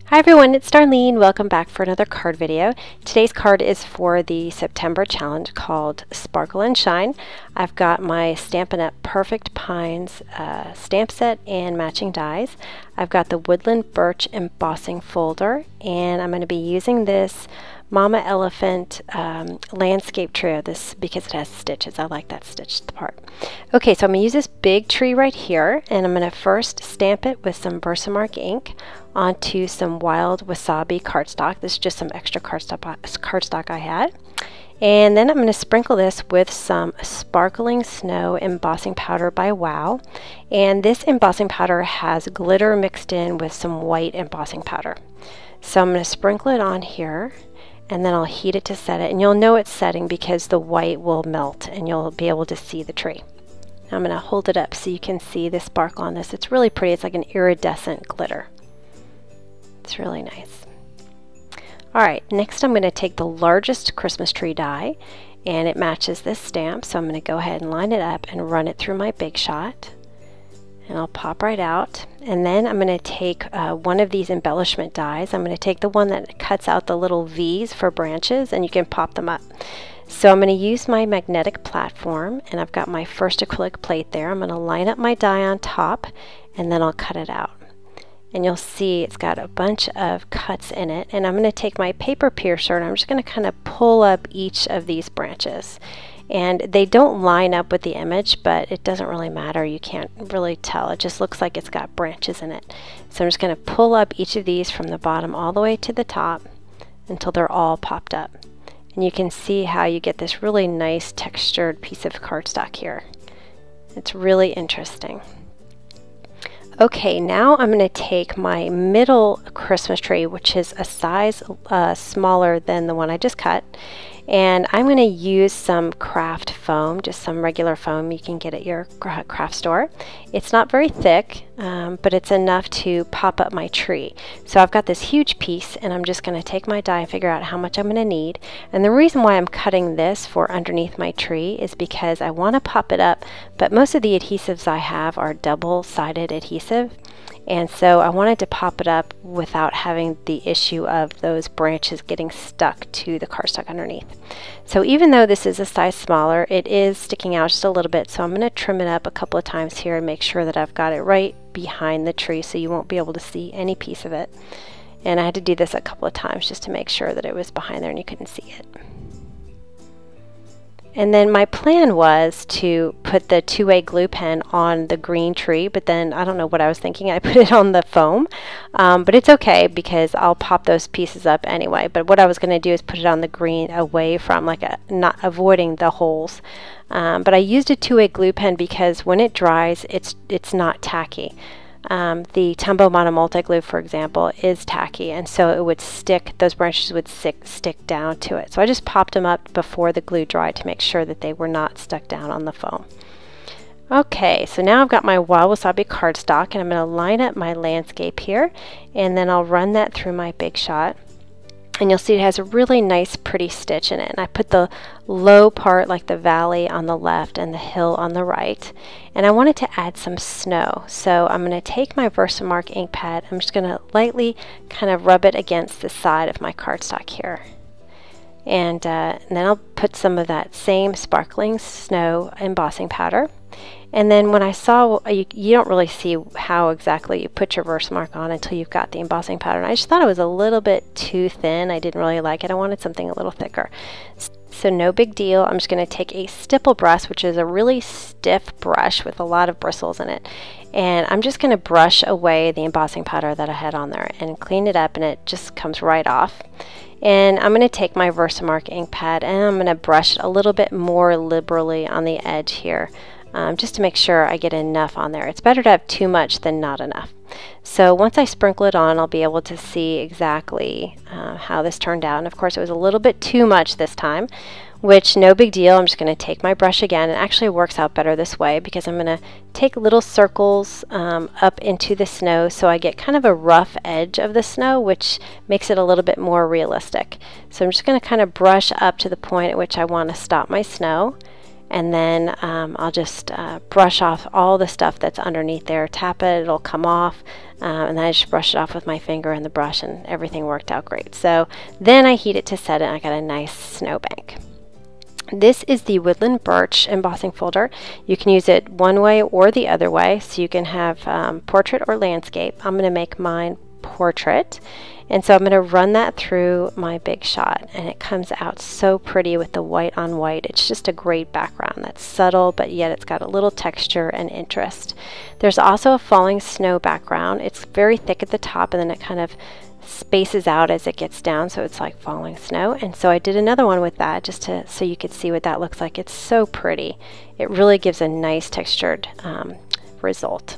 Hi everyone, it's Darlene. Welcome back for another card video. Today's card is for the September challenge called Sparkle and Shine. I've got my Stampin' Up! Perfect Pines stamp set and matching dies. I've got the Woodland Birch embossing folder, and I'm going to be using this Mama Elephant landscape trio because it has stitches. I like that stitched part. Okay, so I'm going to use this big tree right here, and I'm going to first stamp it with some Versamark ink onto some Wild Wasabi cardstock. This is just some extra cardstock I had. And then I'm going to sprinkle this with some Sparkling Snow embossing powder by Wow. And this embossing powder has glitter mixed in with some white embossing powder. So I'm going to sprinkle it on here, and then I'll heat it to set it. And you'll know it's setting because the white will melt and you'll be able to see the tree. Now I'm going to hold it up so you can see the sparkle on this. It's really pretty. It's like an iridescent glitter. It's really nice. Alright, next I'm going to take the largest Christmas tree die, and it matches this stamp, so I'm going to go ahead and line it up and run it through my Big Shot. And I'll pop right out. And then I'm going to take one of these embellishment dies. I'm going to take the one that cuts out the little V's for branches, and you can pop them up. So I'm going to use my magnetic platform, and I've got my first acrylic plate there. I'm going to line up my die on top, and then I'll cut it out. And you'll see it's got a bunch of cuts in it. And I'm going to take my paper piercer and I'm just going to kind of pull up each of these branches. And they don't line up with the image, but it doesn't really matter. You can't really tell. It just looks like it's got branches in it. So I'm just going to pull up each of these from the bottom all the way to the top until they're all popped up. And you can see how you get this really nice textured piece of cardstock here. It's really interesting. Okay, now I'm going to take my middle Christmas tree, which is a size smaller than the one I just cut, and I'm going to use some craft foam, just some regular foam you can get at your craft store. It's not very thick, but it's enough to pop up my tree. So I've got this huge piece, and I'm just going to take my die and figure out how much I'm going to need. And the reason why I'm cutting this for underneath my tree is because I want to pop it up, but most of the adhesives I have are double-sided adhesive. And so I wanted to pop it up without having the issue of those branches getting stuck to the cardstock underneath. So even though this is a size smaller, it is sticking out just a little bit. So I'm going to trim it up a couple of times here and make sure that I've got it right behind the tree so you won't be able to see any piece of it. And I had to do this a couple of times just to make sure that it was behind there and you couldn't see it. And then my plan was to put the 2A glue pen on the green tree, but then I don't know what I was thinking. I put it on the foam, but it's okay because I'll pop those pieces up anyway. But what I was going to do is put it on the green away from, not avoiding the holes. But I used a 2A glue pen because when it dries, it's not tacky. The Tombow Mono Multi Glue, for example, is tacky, and so it would stick, those branches would stick down to it. So I just popped them up before the glue dried to make sure that they were not stuck down on the foam. Okay, so now I've got my Wild Wasabi cardstock, and I'm going to line up my landscape here, and then I'll run that through my Big Shot. And you'll see it has a really nice pretty stitch in it. And I put the low part, like the valley, on the left and the hill on the right. And I wanted to add some snow. So I'm going to take my Versamark ink pad. I'm just going to lightly kind of rub it against the side of my cardstock here. And then I'll put some of that same Sparkling Snow embossing powder. And then when I saw, you don't really see how exactly you put your Versamark on until you've got the embossing powder. And I just thought it was a little bit too thin. I didn't really like it. I wanted something a little thicker. So no big deal. I'm just going to take a stipple brush, which is a really stiff brush with a lot of bristles in it. And I'm just going to brush away the embossing powder that I had on there and clean it up, and it just comes right off. And I'm going to take my Versamark ink pad and I'm going to brush it a little bit more liberally on the edge here. Just to make sure I get enough on there. It's better to have too much than not enough. So once I sprinkle it on, I'll be able to see exactly how this turned out. And of course it was a little bit too much this time, which no big deal. I'm just going to take my brush again. It actually works out better this way because I'm going to take little circles up into the snow so I get kind of a rough edge of the snow, which makes it a little bit more realistic. So I'm just going to kind of brush up to the point at which I want to stop my snow. And then I'll just brush off all the stuff that's underneath there, tap it, it'll come off, and then I just brush it off with my finger and the brush, and everything worked out great. So then I heat it to set it, and I got a nice snowbank. This is the Woodland Birch embossing folder. You can use it one way or the other way, so you can have portrait or landscape. I'm going to make mine portrait, and so I'm going to run that through my Big Shot, and it comes out so pretty with the white on white. It's just a great background that's subtle, but yet it's got a little texture and interest. There's also a falling snow background. It's very thick at the top, and then it kind of spaces out as it gets down, so it's like falling snow. And so I did another one with that just so you could see what that looks like. It's so pretty. It really gives a nice textured result.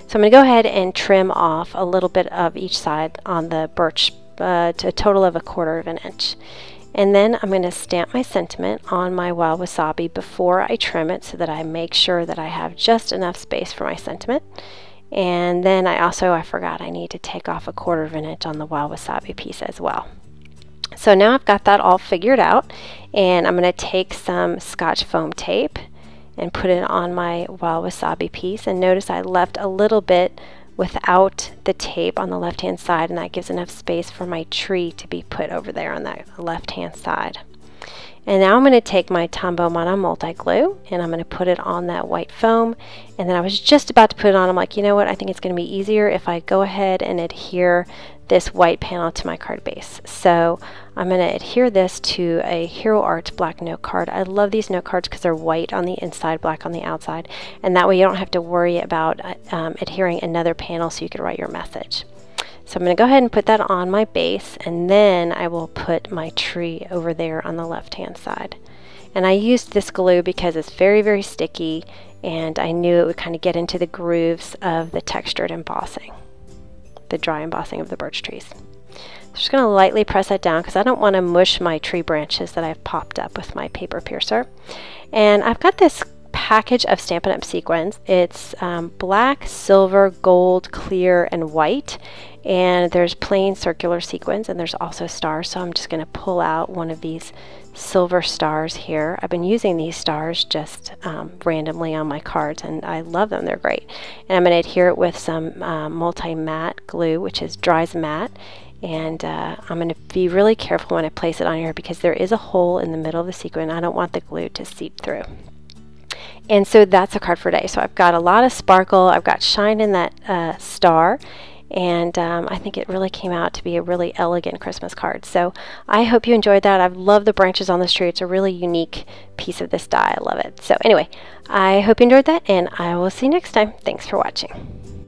So I'm going to go ahead and trim off a little bit of each side on the birch to a total of 1/4 inch. And then I'm going to stamp my sentiment on my wild wasabi before I trim it, so that I make sure that I have just enough space for my sentiment. And then I forgot I need to take off 1/4 inch on the wild wasabi piece as well. So now I've got that all figured out, and I'm going to take some Scotch foam tape and put it on my wild wasabi piece. And notice I left a little bit without the tape on the left hand side, and that gives enough space for my tree to be put over there on that left hand side. And now I'm going to take my Tombow Mono Multi Glue, and I'm going to put it on that white foam. And then I was just about to put it on. I'm like, you know what? I think it's going to be easier if I go ahead and adhere this white panel to my card base. So I'm going to adhere this to a Hero Art black note card. I love these note cards because they're white on the inside, black on the outside. And that way you don't have to worry about adhering another panel so you can write your message. So I'm going to go ahead and put that on my base, and then I will put my tree over there on the left hand side. And I used this glue because it's very, very sticky, and I knew it would kind of get into the grooves of the textured embossing, the dry embossing of the birch trees. So I'm just going to lightly press that down because I don't want to mush my tree branches that I've popped up with my paper piercer. And I've got this package of Stampin' Up! Sequins. It's black, silver, gold, clear, and white. And there's plain circular sequins, and there's also stars. So I'm just going to pull out one of these silver stars here. I've been using these stars just randomly on my cards, and I love them. They're great. And I'm going to adhere it with some multi-matte glue, which is Dries Matte. And I'm going to be really careful when I place it on here because there is a hole in the middle of the sequin. I don't want the glue to seep through. And so that's a card for today. So I've got a lot of sparkle. I've got shine in that star. And I think it really came out to be a really elegant Christmas card. So I hope you enjoyed that. I've loved the branches on this tree. It's a really unique piece of this die. I love it. So anyway, I hope you enjoyed that, and I will see you next time. Thanks for watching.